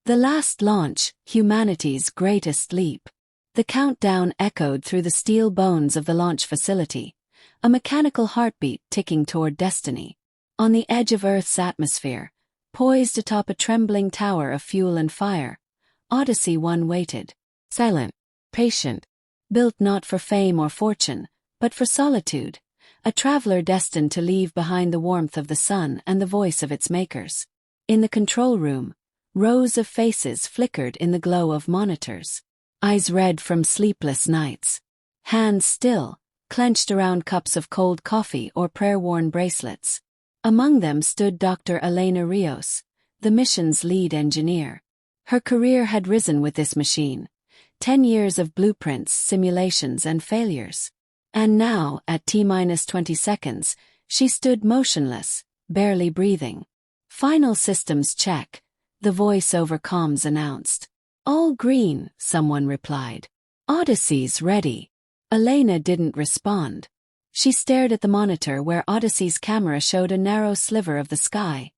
The last launch, humanity's greatest leap. The countdown echoed through the steel bones of the launch facility, a mechanical heartbeat ticking toward destiny. On the edge of Earth's atmosphere, poised atop a trembling tower of fuel and fire, Odyssey 1 waited. Silent, patient, built not for fame or fortune, but for solitude, a traveler destined to leave behind the warmth of the sun and the voice of its makers. In the control room, rows of faces flickered in the glow of monitors. Eyes red from sleepless nights. Hands still, clenched around cups of cold coffee or prayer-worn bracelets. Among them stood Dr. Elena Rios, the mission's lead engineer. Her career had risen with this machine. 10 years of blueprints, simulations, and failures. And now, at T-20 seconds, she stood motionless, barely breathing. Final systems check, the voice over comms announced. All green, someone replied. Odyssey's ready. Elena didn't respond. She stared at the monitor where Odyssey's camera showed a narrow sliver of the sky,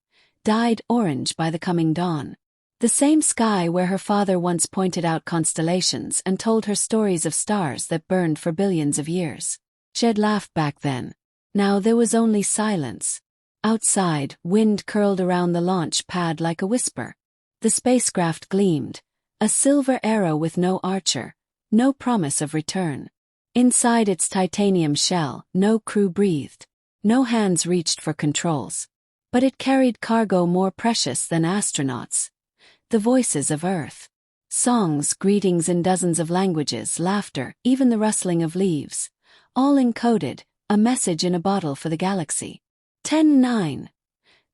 dyed orange by the coming dawn. The same sky where her father once pointed out constellations and told her stories of stars that burned for billions of years. She had laughed back then. Now there was only silence. Outside, wind curled around the launch pad like a whisper. The spacecraft gleamed, a silver arrow with no archer, no promise of return. Inside its titanium shell, no crew breathed, no hands reached for controls. But it carried cargo more precious than astronauts. The voices of Earth. Songs, greetings in dozens of languages, laughter, even the rustling of leaves. All encoded, a message in a bottle for the galaxy. 10-9.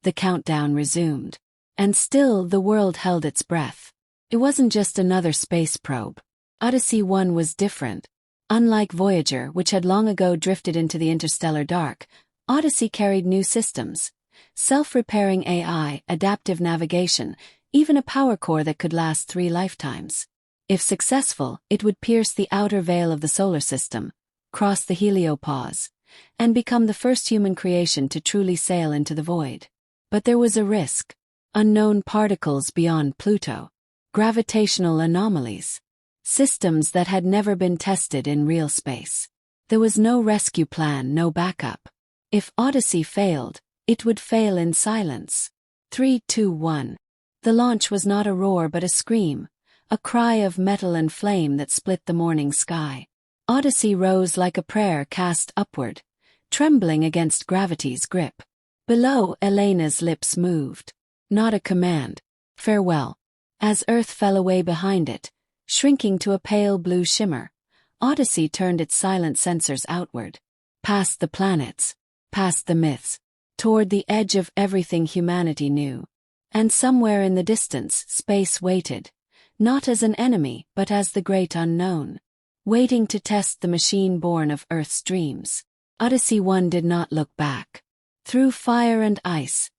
The countdown resumed. And still the world held its breath. It wasn't just another space probe. Odyssey 1 was different. Unlike Voyager, which had long ago drifted into the interstellar dark, Odyssey carried new systems. Self-repairing AI, adaptive navigation, even a power core that could last 3 lifetimes. If successful, it would pierce the outer veil of the solar system, cross the heliopause, and become the first human creation to truly sail into the void. But there was a risk. Unknown particles beyond Pluto. Gravitational anomalies. Systems that had never been tested in real space. There was no rescue plan, no backup. If Odyssey failed, it would fail in silence. 3, 2, 1. The launch was not a roar but a scream, a cry of metal and flame that split the morning sky. Odyssey rose like a prayer cast upward, trembling against gravity's grip. Below, Elena's lips moved. Not a command. Farewell. As Earth fell away behind it, shrinking to a pale blue shimmer, Odyssey turned its silent sensors outward. Past the planets, past the myths, toward the edge of everything humanity knew. And somewhere in the distance, space waited, not as an enemy but as the great unknown, waiting to test the machine born of Earth's dreams. Odyssey 1 did not look back. Through fire and ice,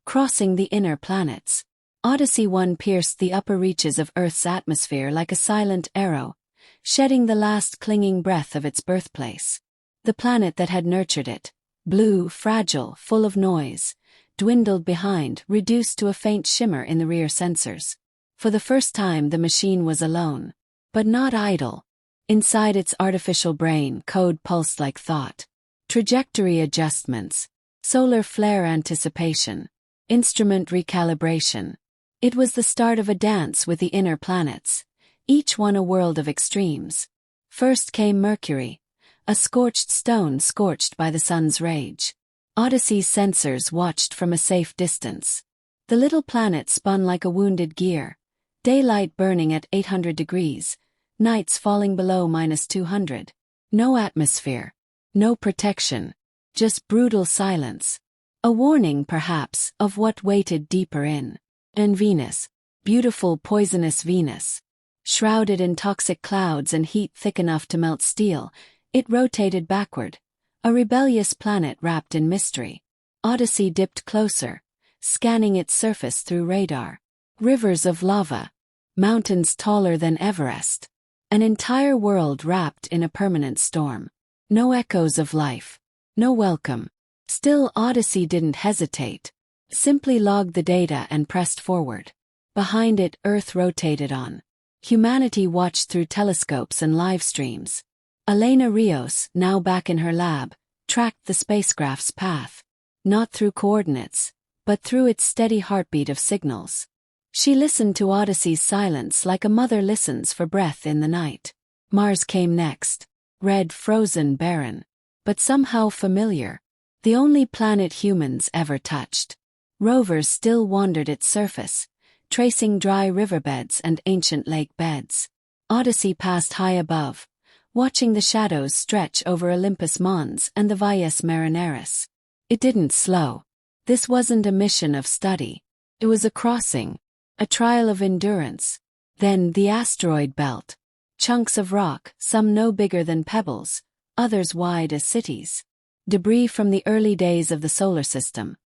crossing the inner planets, Odyssey 1 pierced the upper reaches of Earth's atmosphere like a silent arrow, shedding the last clinging breath of its birthplace. The planet that had nurtured it, blue, fragile, full of noise, dwindled behind, reduced to a faint shimmer in the rear sensors. For the first time the machine was alone. But not idle. Inside its artificial brain, code pulsed like thought. Trajectory adjustments, solar flare anticipation, instrument recalibration. It was the start of a dance with the inner planets, each one a world of extremes. First came Mercury, a scorched stone scorched by the sun's rage. Odyssey's sensors watched from a safe distance. The little planet spun like a wounded gear, daylight burning at 800 degrees, nights falling below -200. No atmosphere, no protection, just brutal silence. A warning, perhaps, of what waited deeper in. And Venus, beautiful poisonous Venus. Shrouded in toxic clouds and heat thick enough to melt steel, it rotated backward. A rebellious planet wrapped in mystery. Odyssey dipped closer, scanning its surface through radar. Rivers of lava. Mountains taller than Everest. An entire world wrapped in a permanent storm. No echoes of life. No welcome. Still, Odyssey didn't hesitate. Simply logged the data and pressed forward. Behind it, Earth rotated on. Humanity watched through telescopes and live streams. Elena Rios, now back in her lab, tracked the spacecraft's path. Not through coordinates, but through its steady heartbeat of signals. She listened to Odyssey's silence like a mother listens for breath in the night. Mars came next. Red, frozen, barren. But somehow familiar. The only planet humans ever touched. Rovers still wandered its surface, tracing dry riverbeds and ancient lake beds. Odyssey passed high above, watching the shadows stretch over Olympus Mons and the Valles Marineris. It didn't slow. This wasn't a mission of study. It was a crossing, a trial of endurance. Then the asteroid belt. Chunks of rock, some no bigger than pebbles, others wide as cities. Debris from the early days of the solar system.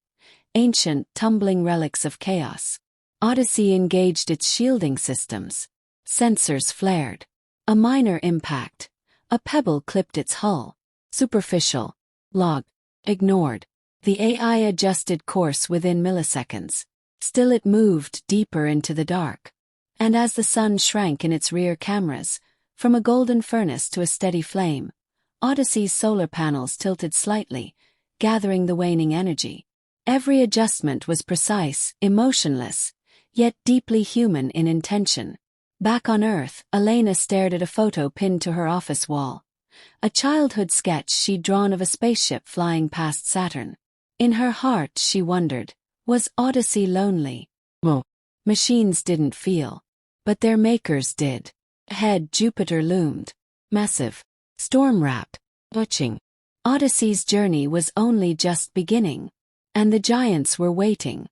Ancient, tumbling relics of chaos. Odyssey engaged its shielding systems. Sensors flared. A minor impact. A pebble clipped its hull. Superficial. Log. Ignored. The AI adjusted course within milliseconds. Still it moved deeper into the dark. And as the sun shrank in its rear cameras, from a golden furnace to a steady flame, Odyssey's solar panels tilted slightly, gathering the waning energy. Every adjustment was precise, emotionless, yet deeply human in intention. Back on Earth, Elena stared at a photo pinned to her office wall. A childhood sketch she'd drawn of a spaceship flying past Saturn. In her heart, she wondered, was Odyssey lonely? No. Machines didn't feel. But their makers did. Ahead, Jupiter loomed. Massive. Storm-wrapped. Watching. Odyssey's journey was only just beginning. And the giants were waiting.